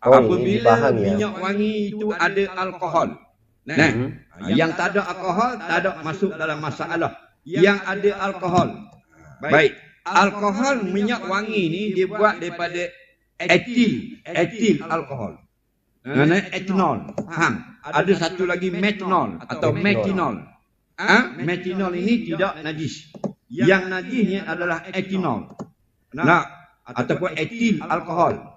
Apabila minyak wangi itu ada alkohol. Yang tak ada alkohol tak ada masuk dalam masalah. Yang ada alkohol. Baik. Alkohol minyak wangi ni dibuat daripada etil alkohol. Namanya etanol. Faham? Ada satu lagi metanol atau metinol. Metinol ini tidak najis. Yang najisnya adalah etanol. Ataupun etil alkohol.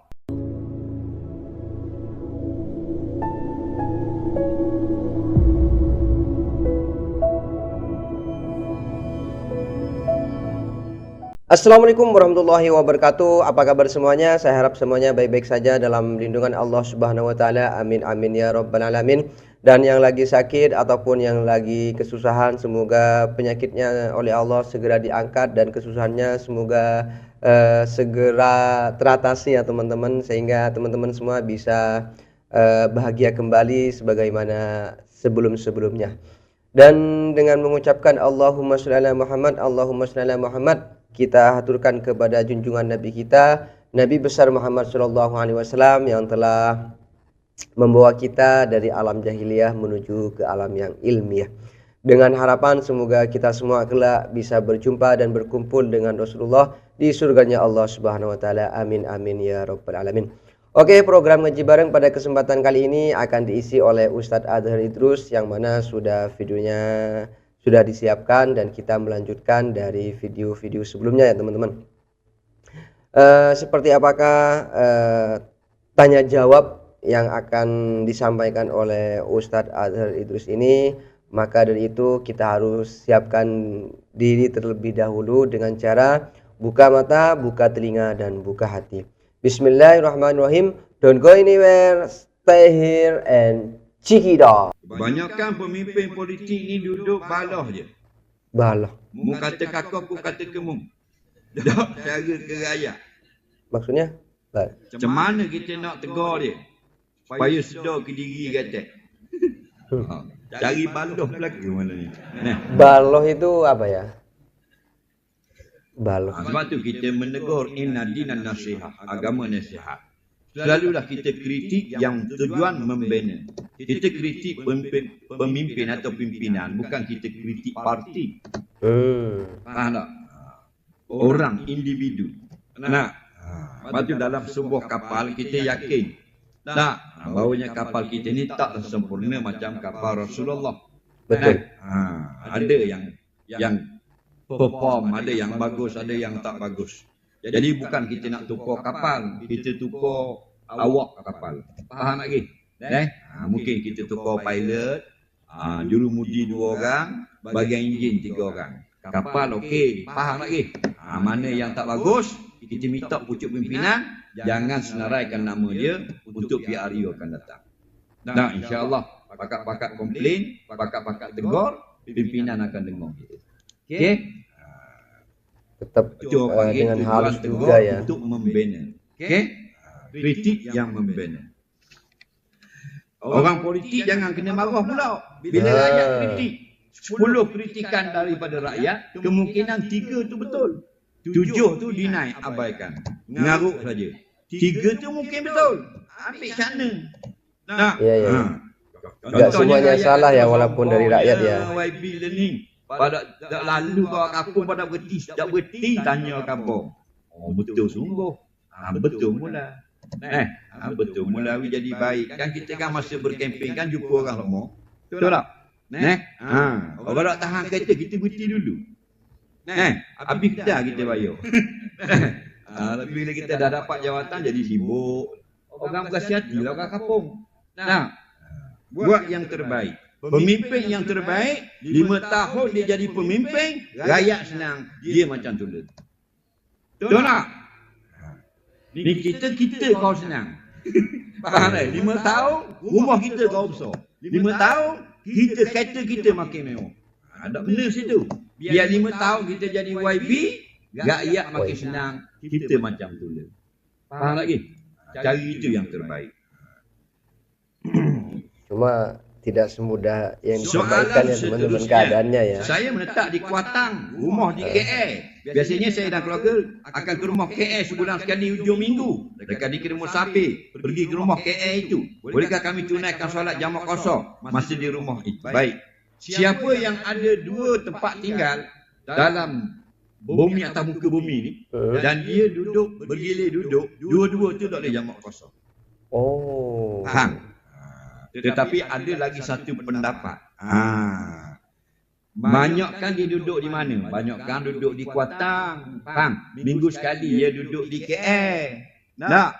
Assalamualaikum warahmatullahi wabarakatuh. Apa kabar semuanya? Saya harap semuanya baik-baik saja dalam lindungan Allah Subhanahu wa taala. Amin amin ya rabbal alamin. Dan yang lagi sakit ataupun yang lagi kesusahan, semoga penyakitnya oleh Allah segera diangkat dan kesusahannya semoga segera teratasi ya teman-teman, sehingga teman-teman semua bisa bahagia kembali sebagaimana sebelum-sebelumnya. Dan dengan mengucapkan Allahumma sholli ala Muhammad, Allahumma sholli ala Muhammad, kita haturkan kepada junjungan Nabi kita, Nabi besar Muhammad SAW yang telah membawa kita dari alam jahiliyah menuju ke alam yang ilmiah. Dengan harapan semoga kita semua kelak bisa berjumpa dan berkumpul dengan Rasulullah di surganya Allah Subhanahu wa taala. Amin amin ya rabbal alamin. Oke, program ngaji bareng pada kesempatan kali ini akan diisi oleh Ustadz Adhar Idrus, yang mana videonya sudah disiapkan dan kita melanjutkan dari video-video sebelumnya ya teman-teman. Seperti apakah tanya jawab yang akan disampaikan oleh Ustadz Adhar Idrus ini? Maka dari itu kita harus siapkan diri terlebih dahulu dengan cara buka mata, buka telinga, dan buka hati. Bismillahirrahmanirrahim. Don't go anywhere, stay here and check it out. Kebanyakan pemimpin politik ni duduk baloh je. Baloh. Mu kata kakak, aku kata kemu. Tak cara ke rakyat. Maksudnya? Macam mana kita nak tegur dia? Supaya sedar ke diri kata. Cari baloh lagi mana ni. Baloh itu apa ya? Baloh. Sebab tu kita menegur inna dinan nasihat, agama nasihat. Selalulah kita kritik yang tujuan membina. Kita kritik pemimpin atau pimpinan, bukan kita kritik parti. Faham tak? Orang, individu. Lepas tu dalam sebuah kapal kita yakin tak bahawanya kapal kita ni tak sempurna macam kapal Rasulullah. Betul. Ada yang perform, ada yang bagus, ada yang tak bagus. Jadi bukan kita nak tukar kapal, kita tukar awak kapal. Faham lagi? Mungkin kita tukar pilot, jurumudi 2 orang, bahagian enjin 3 orang. Kapal okey, faham lagi? Mana yang tak bagus, kita minta pucuk pimpinan, jangan senaraikan nama dia untuk PRU akan datang. InsyaAllah, pakat-pakat komplain, pakat-pakat tegur, pimpinan akan dengar kita. Okey? Tetap dengan halus juga ya. Untuk membina. Okey? Kritik yang membina. Orang politik jangan kena marah pula. Bila rakyat kritik, 10 kritikan daripada rakyat, kemungkinan 3 tu betul. 7 tu deny, abaikan. Ngaruk saja. 3 tu mungkin betul. Ambil sana. Ya. Enggak semuanya salah ya, walaupun dari rakyat ya. YB learning. Pada lalu kau kampung pada berhenti, tak berhenti tanya kampung. Betul sungguh. Betul mula. Betul mula jadi baik. Kan kita kan masa berkemping kan jumpa orang lama. Betul tak? Kalau tak tahan kereta kita berhenti dulu. Habis kita bayar. Tapi bila kita dah dapat jawatan jadi sibuk. Orang berkasih hati lah orang kampung. Buat yang terbaik. Pemimpin yang terbaik, 5 tahun dia jadi pemimpin, rakyat senang, dia macam tulen. Betul tak? Ni kita kau senang. Faham tak? 5 tahun, rumah kita kau besar. 5 tahun, kereta kita makin mewah. Ada benda situ. Biar 5 tahun kita jadi YB, rakyat makin senang, kita macam tulen. Faham lagi? Cari itu yang terbaik. Cuma tidak semudah yang Soalan disampaikan ya teman-teman seterusnya, keadaannya ya. saya menetap di Kuatang, rumah di KL. Biasanya saya dan keluarga akan ke rumah KL sebulan sekali hujung minggu. Dekat di musafir, pergi ke rumah KL itu. Bolehkah kami tunaikan solat jamak kosong masih di rumah itu? Baik. Siapa yang ada dua tempat tinggal dalam bumi atau muka bumi ni, dan dia duduk, bergilir duduk, dua-dua tu tak boleh jamak kosong. Oh. Faham? Tetapi ada lagi satu pendapat. Banyakkan dia duduk di mana? Banyakkan duduk di Kuatang. Faham? Minggu sekali dia duduk di KL. Tak?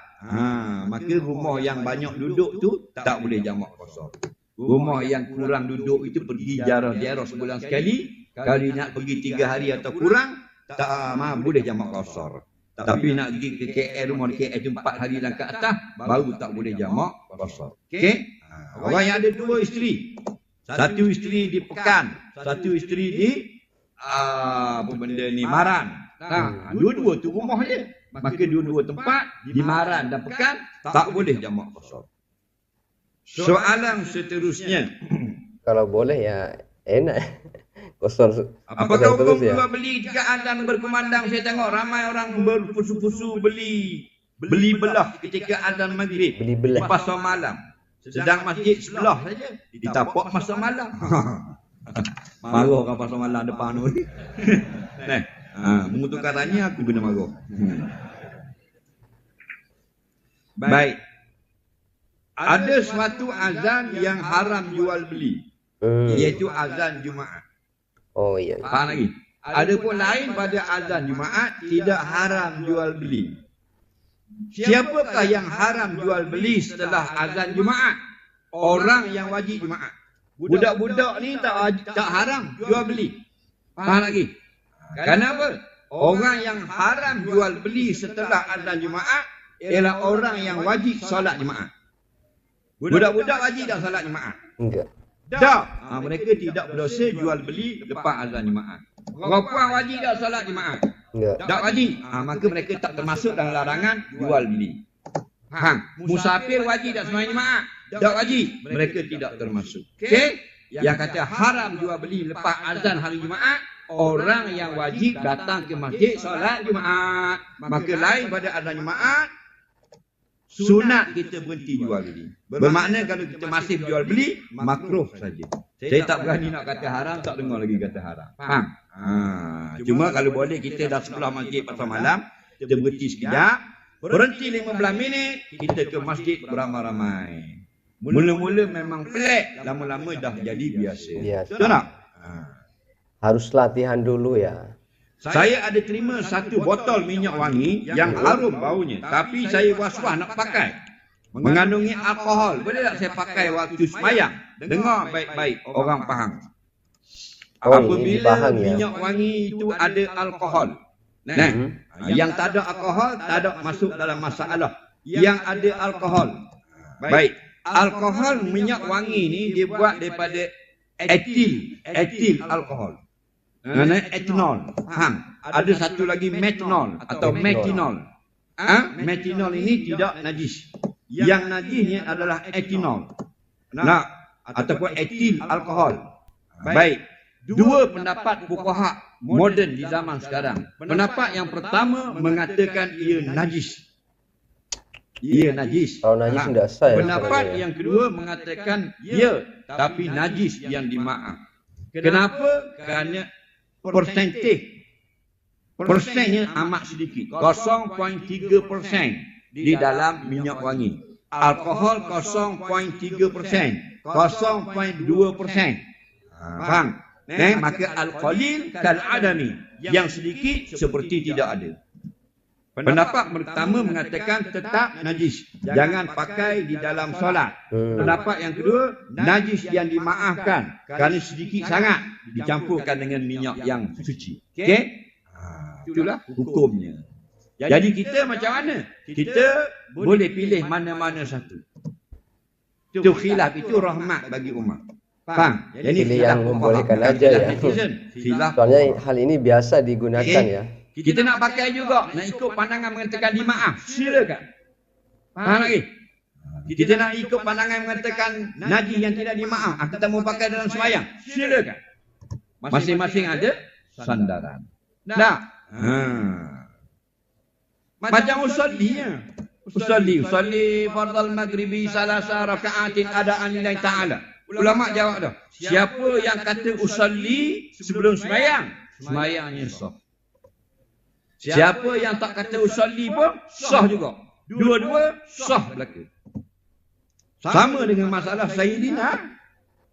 Maka rumah yang banyak duduk tu tak boleh jamak kosong. Rumah yang kurang duduk itu pergi jarah-jarah sebulan sekali. Kalau nak pergi 3 hari atau kurang, tak boleh jamak kosong. Tapi nak pergi ke KL, rumah di KL itu 4 hari dan ke atas, baru tak boleh jamak kosong. Okey? Orang yang ada 2 isteri. Satu isteri di Pekan, satu isteri di apa benda ni, Maran. Dua-dua tu rumah dia. Maka dua-dua tempat di Maran dan Pekan tak boleh jamak kosong. Soalan seterusnya. Kalau boleh ya enak. Kosong. Apakah kosong terus hukum ya. jual beli jika azan berkumandang? Saya tengok ramai orang berpusu-pusu beli belah ketika azan maghrib Beli di belah. pasar malam. Sedang masjid sebelah saja ditapak pasar malam. Marah kan pasar malam depan tu. Nah, mengutukannya aku guna marah. Baik. Ada suatu azan yang haram jual beli, iaitu azan Jumaat. Oh iya. Faham lagi? Ada pun lain pada azan Jumaat tidak haram jual beli. Siapakah yang haram jual beli setelah azan Jumaat? Orang yang wajib Jumaat. Budak-budak ni tak haram jual beli. Faham lagi? Kenapa? Orang yang haram jual beli setelah azan Jumaat ialah orang yang wajib solat Jumaat. Budak-budak wajib tak solat Jumaat? Enggak. Tak. Mereka tidak berdosa jual beli lepas azan Jumaat. Perempuan wajib tak solat Jumaat? Enggak. Tak wajib. Maka mereka tak termasuk dalam larangan jual beli. Musafir wajib tak sembahyang Jumaat? Tak wajib. Mereka tidak termasuk. Okey? Yang kata haram jual beli lepas azan hari Jumaat, orang yang wajib datang ke masjid solat Jumaat. Maka lain pada azan Jumaat, sunat kita berhenti jual beli. Bermakna kalau kita masih jual beli, makruh saja. Saya tak berani nak kata haram, tak dengar lagi kata haram. Faham? Cuma kalau boleh kita dah sebelah masjid pasal malam, kita berhenti sekejap, berhenti 15 minit, kita ke masjid beramai-ramai. Mula-mula memang pelik, lama-lama dah jadi biasa. Betul tak? Harus latihan dulu ya. Saya ada terima satu botol minyak wangi yang harum baunya, tapi saya was-was nak pakai. Mengandungi alkohol. Boleh tak saya pakai waktu sembahyang? Dengar baik-baik, orang faham. Apabila minyak wangi itu ada alkohol. Yang tak ada alkohol, tak ada masuk dalam masalah. Yang ada alkohol. Baik. Alkohol minyak wangi ni dia buat daripada etil alkohol. Etanol. Faham? Ada satu lagi metanol atau metinol. Metinol ini tidak najis. Yang najisnya adalah etanol. Ataupun etil alkohol. Baik. Dua pendapat fuqaha moden di zaman sekarang. Pendapat yang pertama mengatakan ia najis. Ia najis. Kalau najis tidak sah ya. Pendapat yang kedua mengatakan ya, tapi najis yang dimaaf. Kenapa? Kerana persennya amat sedikit, 0.3% di dalam minyak wangi. Alkohol 0.3%, 0.2%. Faham? Maka al-qalil kal-adami, yang sedikit seperti tidak ada. Pendapat pertama mengatakan tetap najis, jangan pakai di dalam solat. Pendapat yang kedua, najis yang dimaafkan kerana sedikit sangat dicampurkan dengan minyak yang suci. Okey? Itulah hukumnya. Jadi kita macam mana? Kita boleh pilih mana-mana satu. Itu khilaf, itu rahmat bagi umat. Faham? Jadi pilih yang membolehkan aja ya. Soalnya hal ini biasa digunakan ya. Kita nak pakai juga, nak ikut pandangan mengatakan dimaaf, silakan. Faham lagi? Kita nak ikut pandangan mengatakan najis yang tidak dimaaf, kita mau pakai dalam sembahyang, silakan. Masing-masing ada sandaran. Nah, macam usallinya. Usalli fardal maghribi salasa raka'atin adaan lillahi ta'ala. Ulama jawab dah. Siapa yang kata usalli sebelum sembahyang, sembahyangnya sah. Siapa yang tak kata usalli pun sah juga. Dua-dua sah belaka. Sama dengan masalah Sayyidina.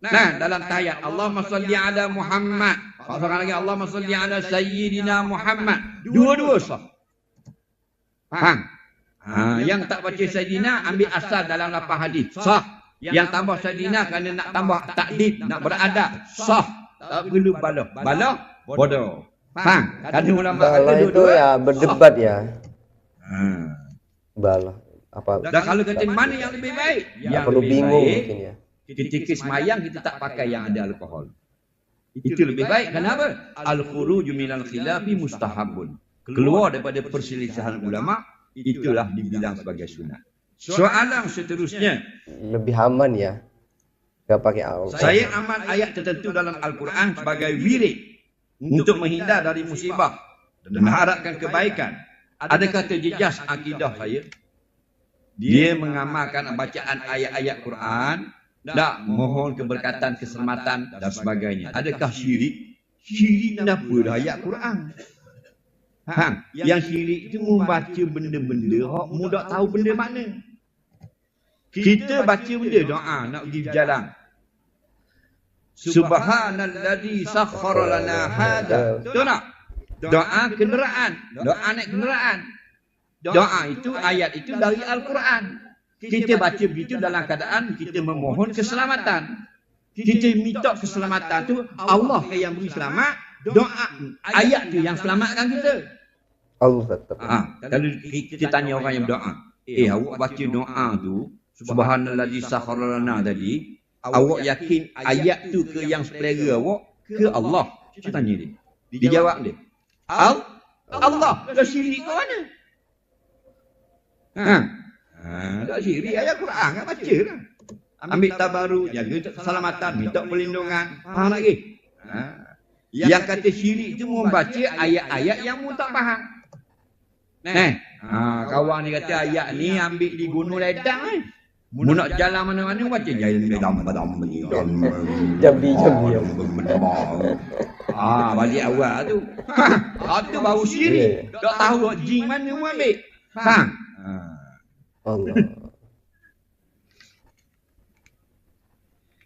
Nah, dalam ayat Allahumma salli ala Muhammad. Seorang lagi Allahumma salli ala Sayyidina Muhammad. Dua-dua sah. Faham? Yang tak baca Sayyidina ambil asal dalam lapang hadis. Sah. Yang tambah Sayyidina kerana nak tambah takdib, nak beradab. Sah. Tak perlu balah. Balah bodoh. Faham? Kerana ulama kata Balah itu dua-dua ya berdebat ya. sah. Balah. Apa? Dan kalau kata mana yang lebih baik? Yang Perlu lebih bingung baik, mungkin ya. ketika semayang kita tak pakai yang ada alkohol. Itu lebih baik. Kenapa? Al-khuruju minal khilafi mustahabun. Keluar daripada perselisihan ulama, itulah dibilang sebagai sunat. Soalan seterusnya, Lebih aman ya. Gak pakai alkohol. saya amal ayat tertentu dalam Al-Quran sebagai wirid untuk menghindar dari musibah dan mengharapkan kebaikan. Adakah terjejas akidah saya? Dia mengamalkan bacaan ayat-ayat Quran, tak mohon keberkatan, keselamatan dan sebagainya. Adakah syirik? Syirik kenapa dah ayat Quran? Yang syirik itu membaca benda-benda hak mudah tahu benda mana. Kita baca benda doa nak pergi berjalan. Subhanalladzi sakhkhara lana hada. Betul tak? Doa kenderaan, doa naik kenderaan. Doa itu, ayat itu dari Al-Quran. Kita baca begitu dalam keadaan kita memohon keselamatan. Kita minta keselamatan tu Allah yang beri selamat. Doa ayat tu yang selamatkan kita. Allah tetap. Kalau kita tanya orang yang berdoa, awak baca doa tu Subhanalladzi sakhkhara lana tadi, awak yakin ayat tu ke yang selera awak ke Allah? Kita tanya dia. Dia jawab dia, Allah. Dah syirik ke mana? Tak syirik, ayat Quran kan baca lah. Ambil tabaruk, jaga keselamatan, minta perlindungan. Faham lagi? Yang kata syirik itu membaca ayat-ayat yang mu tak faham. Kawan ni kata ayat ni ambil di Gunung Ledang. Mu nak jalan mana-mana baca jalan Ledang. Jambi. Balik awal tu. Itu baru syirik. Tak tahu jin mana mu ambil. Faham? Allah.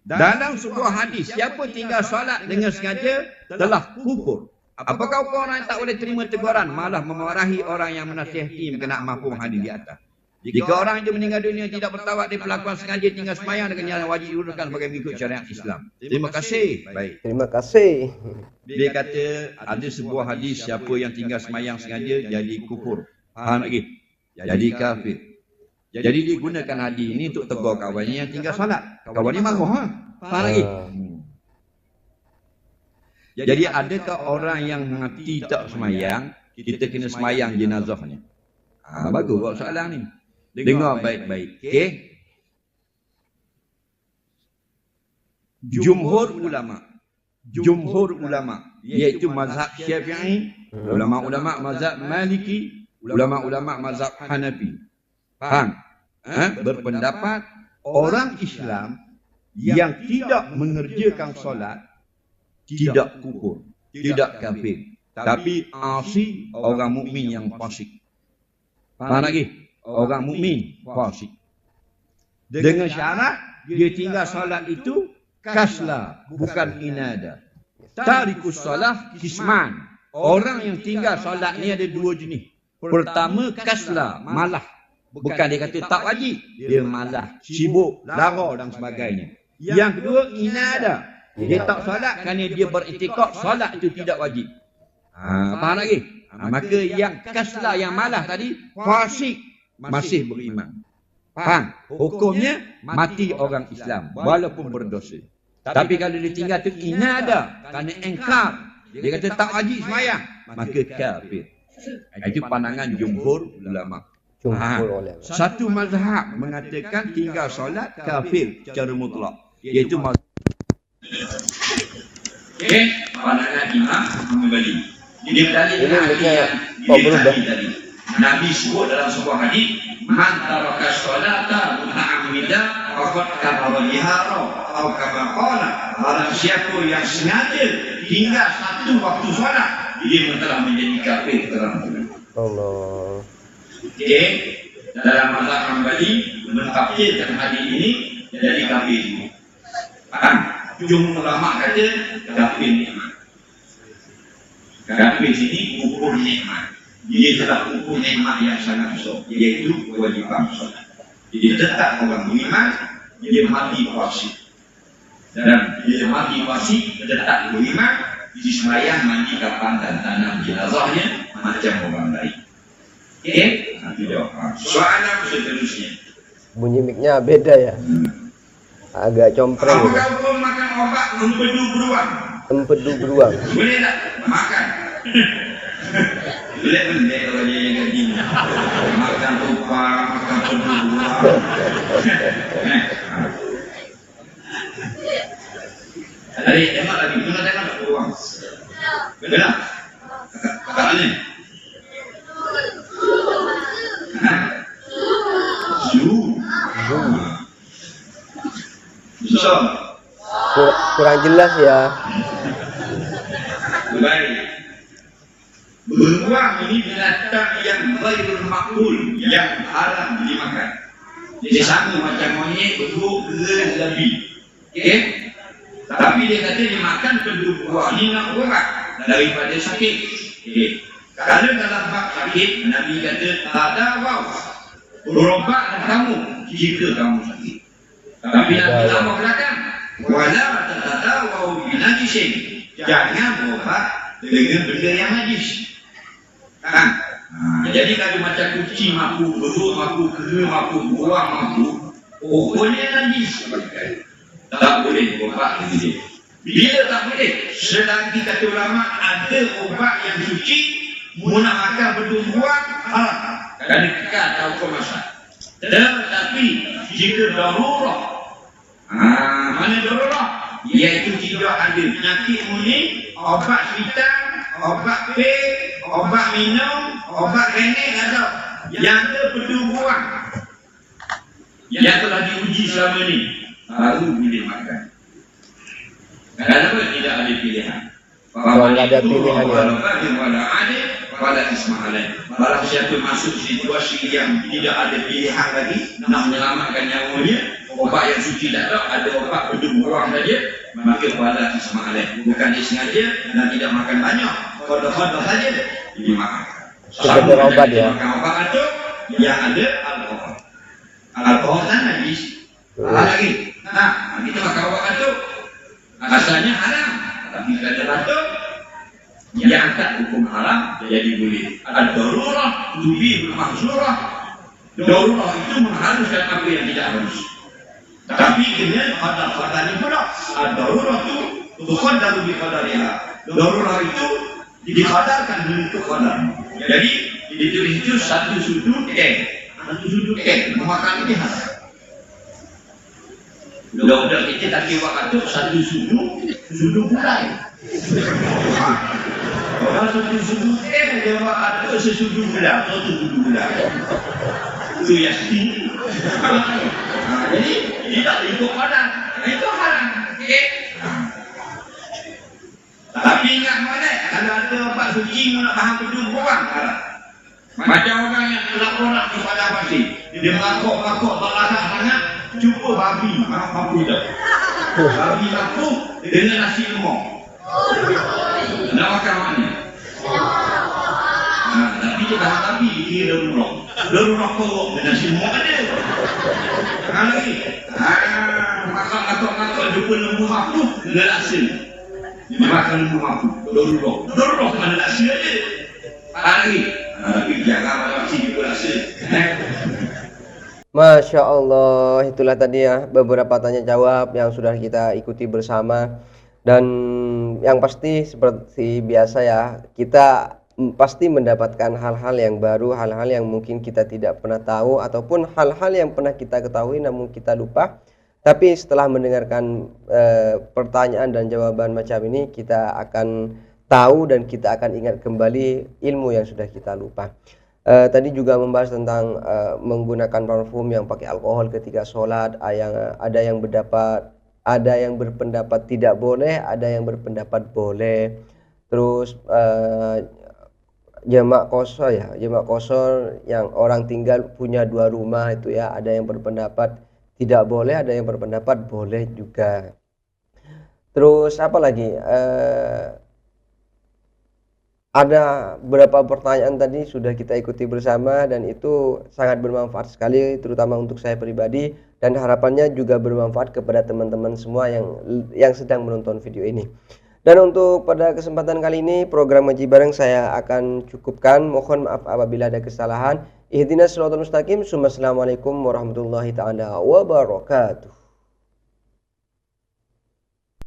Dalam sebuah hadis, siapa tinggal solat dengan sengaja telah kufur. Apakah orang yang tak boleh terima teguran malah memarahi orang yang menasihati mengenai mafhum hadis di atas? Jika orang itu meninggal dunia tidak bertawab dari perlakuan sengaja tinggal semayang dengan yang wajib diuruskan sebagai mengikut syariat Islam. Terima kasih. Baik. Terima kasih. Dia kata ada sebuah hadis siapa yang tinggal semayang sengaja jadi kufur. Faham lagi? Jadi kafir. Jadi dia gunakan hadis ini untuk tegur kawannya yang tinggal salat. Kawan ni marah. Faham lagi? Jadi adakah orang yang mati tak semayang, kita kena semayang jenazahnya? Bagus buat soalan ni. Dengar baik-baik. Okey? Jumhur ulama iaitu mazhab Syafi'i, ulama-ulama mazhab Maliki, ulama-ulama mazhab Hanafi. Faham? Berpendapat orang Islam yang tidak mengerjakan solat tidak kufur, tidak kafir, tapi asi orang mukmin yang fasik. Faham lagi? Orang mukmin fasik. Dengan syarat dia tinggal solat itu kasla, bukan inada. Tarikus solat kisman. Orang yang tinggal solat ni ada dua jenis. Pertama kasla, malah. Bukan dia kata tak wajib, dia malah, sibuk, lara dan sebagainya. Yang kedua inada. Dia tak solat kerana dia beriktikad solat itu tidak wajib. Faham lagi? Maka yang kasla, yang malah tadi fasik, masih beriman. Faham? Hukumnya mati orang Islam walaupun berdosa. Tapi kalau dia tinggal tu inada kerana engkar, dia kata tak wajib sembahyang, maka kafir. Itu pandangan jumhur ulama. Jumhur ulama. Satu mazhab mengatakan tinggal solat kafir secara mutlak, iaitu mazhab pandangan Imam Hambali. Dia berdalil Ini hadis mic-nya yang kok berubah? tadi. Nabi sebut dalam sebuah hadis, man taraka sholata muta'ammidan faqad kafara bihara atau kama qala, barang siapa yang sengaja tinggal satu waktu solat, dia telah menjadi kafir terang-terangan. Allah. Okey, dalam mazhab Hambali mentafsirkan hadis ini jadi kafir. Jumhur ulama kata kafir nikmat. Kafir sini ukur nikmat. Dia telah ukur nikmat yang sangat besar, iaitu kewajipan solat. Jadi tetap orang beriman, dia mati fasik. Dan dia mati fasik, tetap beriman, disembahyang mandi kapan dan tanam jenazahnya macam orang lain. Okey? Nanti jawab. Soalan seterusnya. Bunyi mic-nya beda ya. Agak compreng gitu. Apakah hukum makan obat empedu beruang? Empedu beruang. Boleh tak? Makan. Boleh kalau dia yang gaji. Makan tumpang, makan empedu beruang. Tadi tengok lagi, tengok beruang. Benar? Kakak ni. Susah. Kurang jelas ya. Baik. Beruang ini binatang yang ghairul maqbul, yang haram dimakan. Dia sama macam monyet, beduk, lebih. Okey? Tapi dia kata dimakan beruang ini nak urat daripada sakit. Okey. Kalau dalam bab sakit, Nabi kata tadawaw. Berobatlah kamu jika kamu sakit. Tapi Nabi tak mengatakan wala tadawaw binajisin. Jangan berobat dengan benda yang najis. Jadi kalau macam kucing mampu, beduk mampu, kera mampu, buang mampu, pokoknya najis. Tak boleh berobat dengan dia. Bila tak boleh? Selagi kata ulama ada obat yang suci, nak makan beduk buang, haram. Kerana kekal atau kemasan. Tetapi jika darurat, mana darurat? Iaitu tidak ada penyakit murni, obat vital, obat pil, obat minum, obat renek ada. Yang ada beduk buang, yang telah diuji selama ini, baru boleh makan. Kenapa tidak ada pilihan? Kalau nggak ada pilihan ya. Pada isma'ilain. Barang siapa masuk situasi yang tidak ada pilihan lagi, nak menyelamatkan nyawanya, obat yang suci tak ada obat beduk buang saja, maka pada isma'ilain. Bukan disengaja dan tidak makan banyak, kodoh-kodoh saja dimakan. Sekedar obat ya. Makan obat itu yang ada alkohol. Alkohol kan najis. Lagi. Nah, kita makan obat itu asalnya haram, tapi kata batuk yang tak hukum haram jadi boleh. Ad-darurah tubihul mahzurah. Darurah itu mengharuskan apa yang tidak harus. Tapi dengan qadar-qadarnya pula. Ad-darurah itu tuqaddaru bi qadariha. Darurah itu dikadarkan bentuk qadar. Jadi ditulis itu satu sudut satu sudut memakan ini haram. Udah kita tak kira waktu satu sudut mulai. Kalau satu sudut dia ada sesudut belah, satu sudut belah. Itu yakin. Jadi tidak ikut pada itu haram. Tapi ingat mana? Kalau ada obat suci nak faham beduk buang haram. Macam orang yang nak di padang pasir, dia mengakuk tak larat sangat. Jumpa babi, mampu tak? Babi mampu dengan nasi lemak. Nak makan mana? Tapi dia tahan babi, dia darurat korok dengan nasi lemak ada. Lagi, makak jumpa lembu mampu dengan nasi. Dia makan lembu mampu, darurat mana nasi ada. Lagi, tapi jangan makan nasi jumpa nasi. Masya Allah, itulah tadi ya beberapa tanya jawab yang sudah kita ikuti bersama. Dan yang pasti seperti biasa ya, kita pasti mendapatkan hal-hal yang baru, hal-hal yang mungkin kita tidak pernah tahu, ataupun hal-hal yang pernah kita ketahui namun kita lupa. Tapi setelah mendengarkan pertanyaan dan jawaban macam ini, kita akan tahu dan kita akan ingat kembali ilmu yang sudah kita lupa. Tadi juga membahas tentang menggunakan parfum yang pakai alkohol ketika sholat. Ada yang berpendapat tidak boleh, ada yang berpendapat boleh. Terus jamak kosor yang orang tinggal punya 2 rumah itu ya, ada yang berpendapat tidak boleh, ada yang berpendapat boleh juga. Terus apa lagi? Ada beberapa pertanyaan tadi sudah kita ikuti bersama dan itu sangat bermanfaat sekali, terutama untuk saya pribadi, dan harapannya juga bermanfaat kepada teman-teman semua yang sedang menonton video ini. Dan untuk pada kesempatan kali ini program Ngaji Bareng saya akan cukupkan. Mohon maaf apabila ada kesalahan. Ihdinas shiratal mustaqim. Assalamualaikum warahmatullahi taala wabarakatuh.